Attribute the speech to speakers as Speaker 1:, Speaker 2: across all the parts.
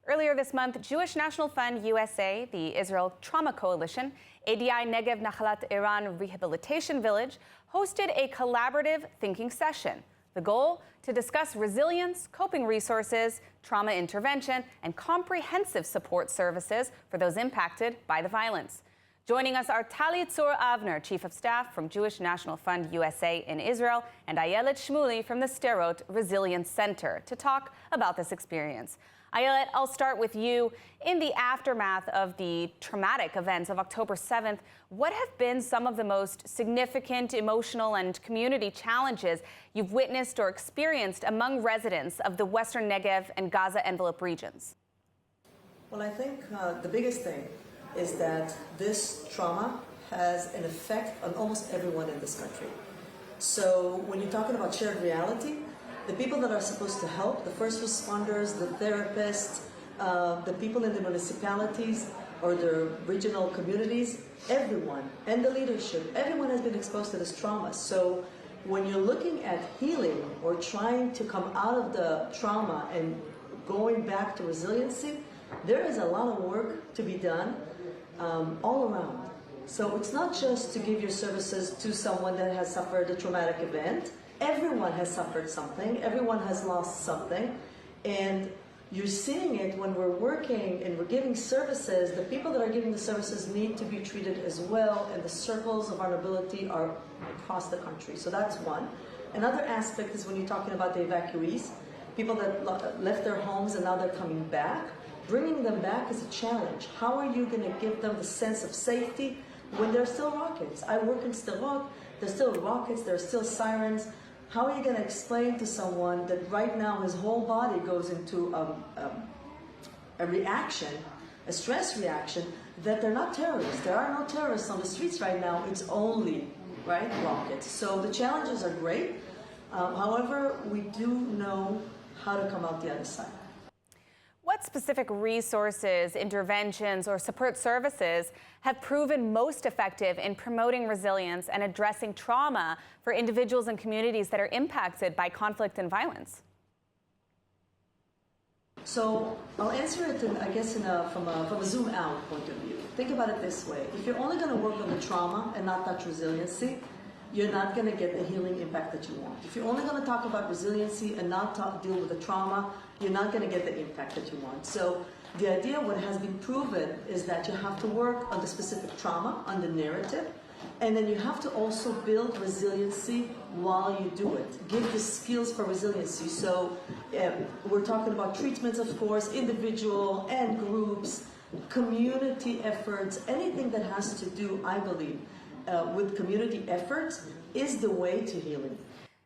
Speaker 1: Earlier this month, Jewish National Fund USA, the Israel Trauma Coalition, ADI Negev-Nahalat Eran Rehabilitation Village hosted a collaborative thinking session. The goal? To discuss resilience, coping resources, trauma intervention, and comprehensive support services for those impacted by the violence. Joining us are Tali Tzur-Avner, Chief of Staff from Jewish National Fund USA in Israel, and Ayelet Shmuli from the Sderot Resilience Center to talk about this experience. Ayelet, I'll start with you. In the aftermath of the traumatic events of October 7th, what have been some of the most significant emotional and community challenges you've witnessed or experienced among residents of the Western Negev and Gaza envelope regions?
Speaker 2: Well, I think the biggest thing is that this trauma has an effect on almost everyone in this country. So when you're talking about shared reality, the people that are supposed to help, the first responders, the therapists, the people in the municipalities or the regional communities, everyone, and the leadership, everyone has been exposed to this trauma. So when you're looking at healing or trying to come out of the trauma and going back to resiliency, there is a lot of work to be done all around. So it's not just to give your services to someone that has suffered a traumatic event. Everyone has suffered something, everyone has lost something, and you're seeing it when we're working and we're giving services. The people that are giving the services need to be treated as well, and the circles of vulnerability are across the country. So that's one. Another aspect is when you're talking about the evacuees, people that left their homes and now they're coming back. Bringing them back is a challenge. How are you going to give them the sense of safety when there's still rockets? I work in Sderot, there's still rockets, there's still sirens. How are you going to explain to someone that right now his whole body goes into a reaction, a stress reaction, that they're not terrorists? There are no terrorists on the streets right now. It's only, right, rockets. So the challenges are great. However, we do know how to come out the other side.
Speaker 1: What specific resources, interventions, or support services have proven most effective in promoting resilience and addressing trauma for individuals and communities that are impacted by conflict and violence?
Speaker 2: So I'll answer it, I guess, from a zoom-out point of view. Think about it this way. If you're only going to work on the trauma and not touch resiliency, you're not going to get the healing impact that you want. If you're only going to talk about resiliency and not deal with the trauma, you're not going to get the impact that you want. So the idea, what has been proven, is that you have to work on the specific trauma, on the narrative, and then you have to also build resiliency while you do it. Give the skills for resiliency. So we're talking about treatments, of course, individual and groups, community efforts, anything that has to do, I believe, with community efforts is the way to healing.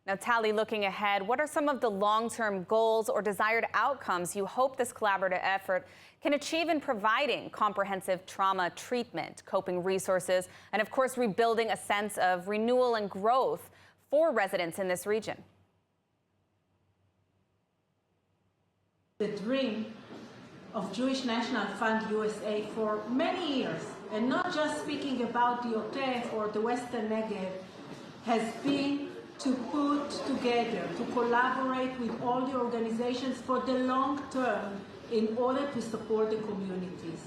Speaker 1: Now, Tali, looking ahead, what are some of the long-term goals or desired outcomes you hope this collaborative effort can achieve in providing comprehensive trauma treatment, coping resources, and of course, rebuilding a sense of renewal and growth for residents in this region?
Speaker 3: The dream of Jewish National Fund USA for many years, and not just speaking about the Otef or the Western Negev, has been to put together, to collaborate with all the organizations for the long term in order to support the communities.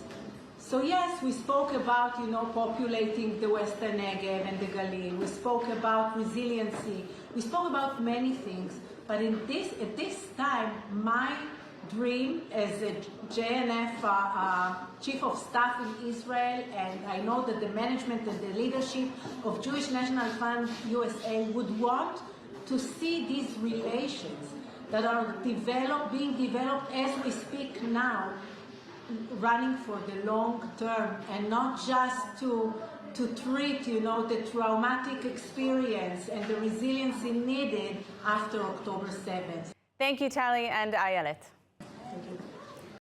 Speaker 3: So yes, we spoke about, populating the Western Negev and the Galim. We spoke about resiliency. We spoke about many things. But at this time, my dream as a JNF Chief of Staff in Israel, and I know that the management and the leadership of Jewish National Fund USA would want to see these relations that are being developed as we speak now, running for the long term, and not just to treat, the traumatic experience and the resiliency needed after October 7th.
Speaker 1: Thank you, Tali and Ayelet.
Speaker 2: Thank you.